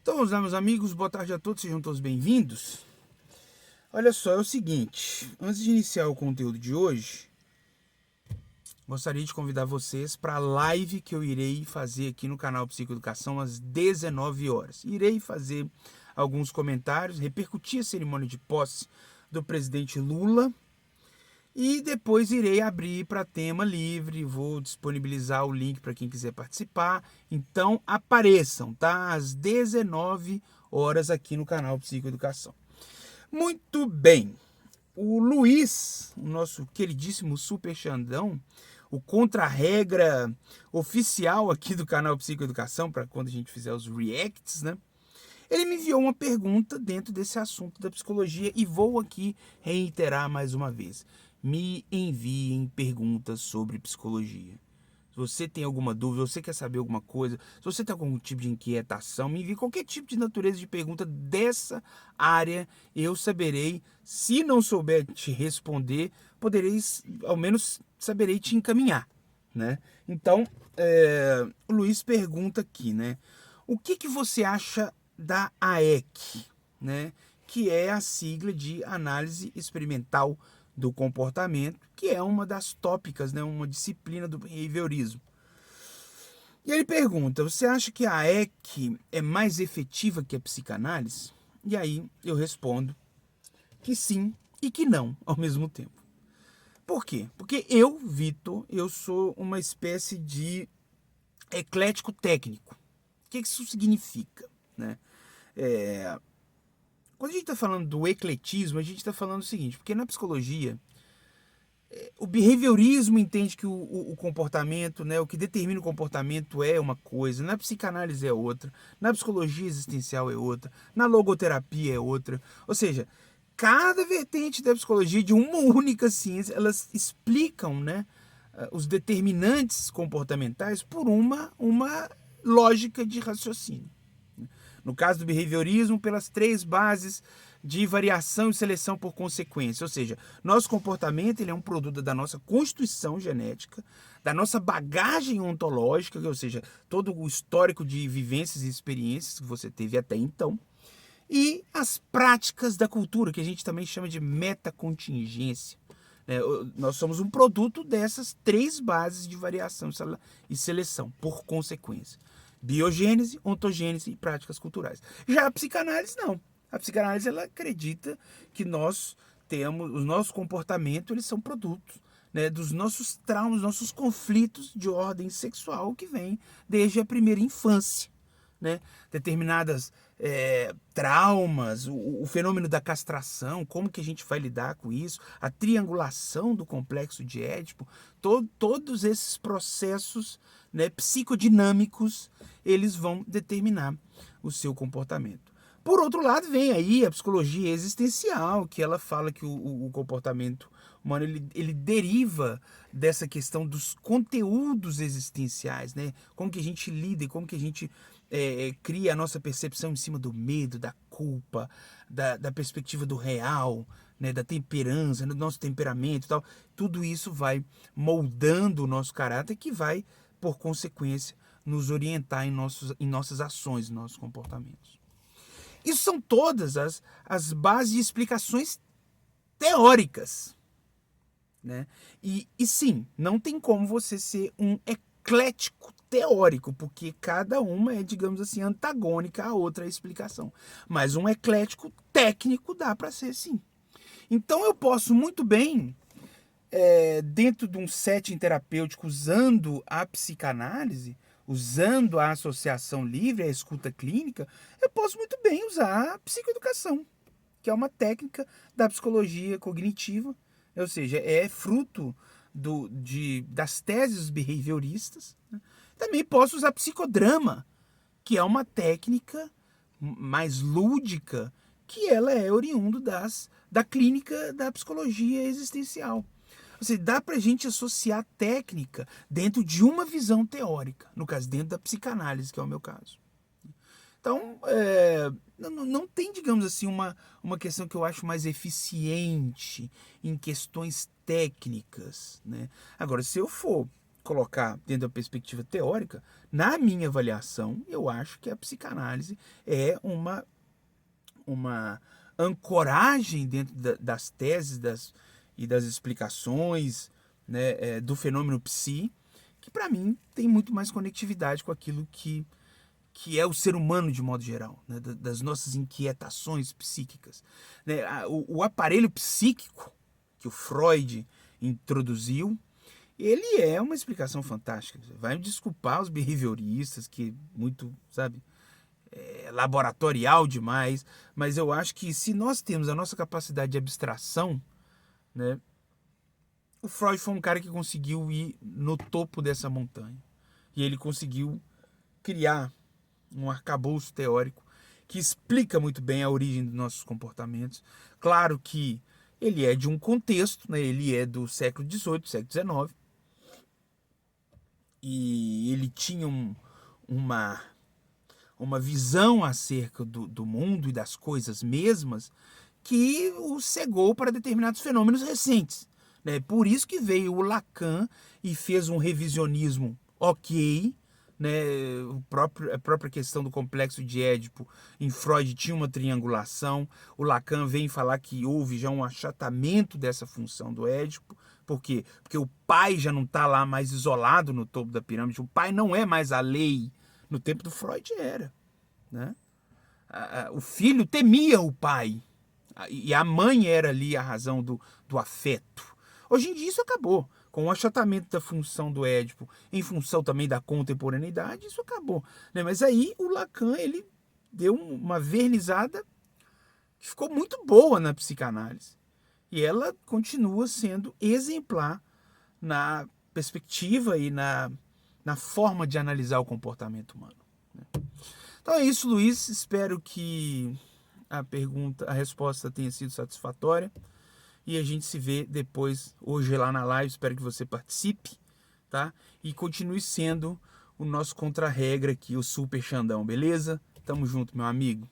Então vamos lá, meus amigos, boa tarde a todos, sejam todos bem-vindos. Olha só, é o seguinte, antes de iniciar o conteúdo de hoje, gostaria de convidar vocês para a live que eu irei fazer aqui no canal Psicoeducação às 19 horas. Irei fazer alguns comentários, repercutir a cerimônia de posse do presidente Lula e depois irei abrir para tema livre, vou disponibilizar o link para quem quiser participar. Então apareçam, tá? Às 19 horas aqui no canal Psicoeducação. Muito bem, o Luiz, o nosso queridíssimo Super Xandão, o contra-regra oficial aqui do canal Psicoeducação, para quando a gente fizer os reacts, né? Ele me enviou uma pergunta dentro desse assunto da psicologia e vou aqui reiterar mais uma vez. Me enviem perguntas sobre psicologia. Se você tem alguma dúvida, você quer saber alguma coisa, se você tem algum tipo de inquietação, me envie qualquer tipo de natureza de pergunta dessa área, eu saberei. Se não souber te responder, poderei, ao menos saberei te encaminhar, né? Então, o Luiz pergunta aqui, né? O que você acha da AEC, né? Que é a sigla de Análise Experimental do Comportamento, que é uma das tópicas, né? Uma disciplina do behaviorismo. E ele pergunta, você acha que a AEC é mais efetiva que a psicanálise? E aí eu respondo que sim e que não ao mesmo tempo. Por quê? Porque eu, Vitor, eu sou uma espécie de eclético técnico. O que isso significa, né? Quando a gente está falando do ecletismo, a gente está falando o seguinte, porque na psicologia, o behaviorismo entende que o comportamento, né, o que determina o comportamento é uma coisa, na psicanálise é outra, na psicologia existencial é outra, na logoterapia é outra. Ou seja, cada vertente da psicologia de uma única ciência, elas explicam, né, os determinantes comportamentais por uma lógica de raciocínio. No caso do behaviorismo, pelas 3 bases de variação e seleção por consequência. Ou seja, nosso comportamento ele é um produto da nossa constituição genética, da nossa bagagem ontológica, ou seja, todo o histórico de vivências e experiências que você teve até então, e as práticas da cultura, que a gente também chama de metacontingência. Nós somos um produto dessas 3 bases de variação e seleção, por consequência. Biogênese, ontogênese e práticas culturais. Já a psicanálise não. A psicanálise ela acredita que nós temos, o nosso comportamento, eles são produtos, né, dos nossos traumas, nossos conflitos de ordem sexual que vem desde a primeira infância. Né? Determinadas traumas, o fenômeno da castração, como que a gente vai lidar com isso, a triangulação do complexo de Édipo, todos esses processos, né, psicodinâmicos, eles vão determinar o seu comportamento. Por outro lado, vem aí a psicologia existencial, que ela fala que o comportamento humano ele deriva dessa questão dos conteúdos existenciais, né? Como que a gente lida e como que a gente cria a nossa percepção em cima do medo, da culpa, da perspectiva do real, né? Da temperança, do nosso temperamento e tal. Tudo isso vai moldando o nosso caráter que vai, por consequência, nos orientar em nossas ações, em nossos comportamentos. Isso são todas as bases de explicações teóricas. Né? E sim, não tem como você ser um eclético teórico, porque cada uma é, digamos assim, antagônica à outra explicação. Mas um eclético técnico dá para ser sim. Então eu posso muito bem, dentro de um setting terapêutico, usando a psicanálise, usando a associação livre, a escuta clínica, eu posso muito bem usar a psicoeducação, que é uma técnica da psicologia cognitiva, ou seja, é fruto das teses behavioristas. Né? Também posso usar psicodrama, que é uma técnica mais lúdica, que ela é oriundo da clínica da psicologia existencial. Ou seja, dá para a gente associar técnica dentro de uma visão teórica, no caso, dentro da psicanálise, que é o meu caso. Então, não tem, digamos assim, uma questão que eu acho mais eficiente em questões técnicas. Né? Agora, se eu for colocar dentro da perspectiva teórica, na minha avaliação, eu acho que a psicanálise é uma ancoragem dentro das teses e das explicações, né, do fenômeno psi, que para mim tem muito mais conectividade com aquilo que é o ser humano de modo geral, né, das nossas inquietações psíquicas. Né, o aparelho psíquico que o Freud introduziu, ele é uma explicação fantástica. Vai me desculpar os behavioristas, que muito, sabe, laboratorial demais, mas eu acho que se nós temos a nossa capacidade de abstração, né, o Freud foi um cara que conseguiu ir no topo dessa montanha. E ele conseguiu criar um arcabouço teórico que explica muito bem a origem dos nossos comportamentos. Claro que ele é de um contexto, né, ele é do século XVIII, século XIX, e ele tinha uma visão acerca do mundo e das coisas mesmas que o cegou para determinados fenômenos recentes. Né? Por isso que veio o Lacan e fez um revisionismo ok. Né? A própria questão do complexo de Édipo em Freud tinha uma triangulação. O Lacan vem falar que houve já um achatamento dessa função do Édipo. Por quê? Porque o pai já não está lá mais isolado no topo da pirâmide. O pai não é mais a lei. No tempo do Freud era. Né? O filho temia o pai. E a mãe era ali a razão do afeto. Hoje em dia isso acabou. Com o achatamento da função do Édipo, em função também da contemporaneidade, isso acabou. Né? Mas aí o Lacan ele deu uma vernizada que ficou muito boa na psicanálise. E ela continua sendo exemplar na perspectiva e na forma de analisar o comportamento humano. Né? Então é isso, Luiz. Espero que a resposta tenha sido satisfatória. E a gente se vê depois, hoje lá na live. Espero que você participe, tá? E continue sendo o nosso contra-regra aqui, o Super Xandão, beleza? Tamo junto, meu amigo.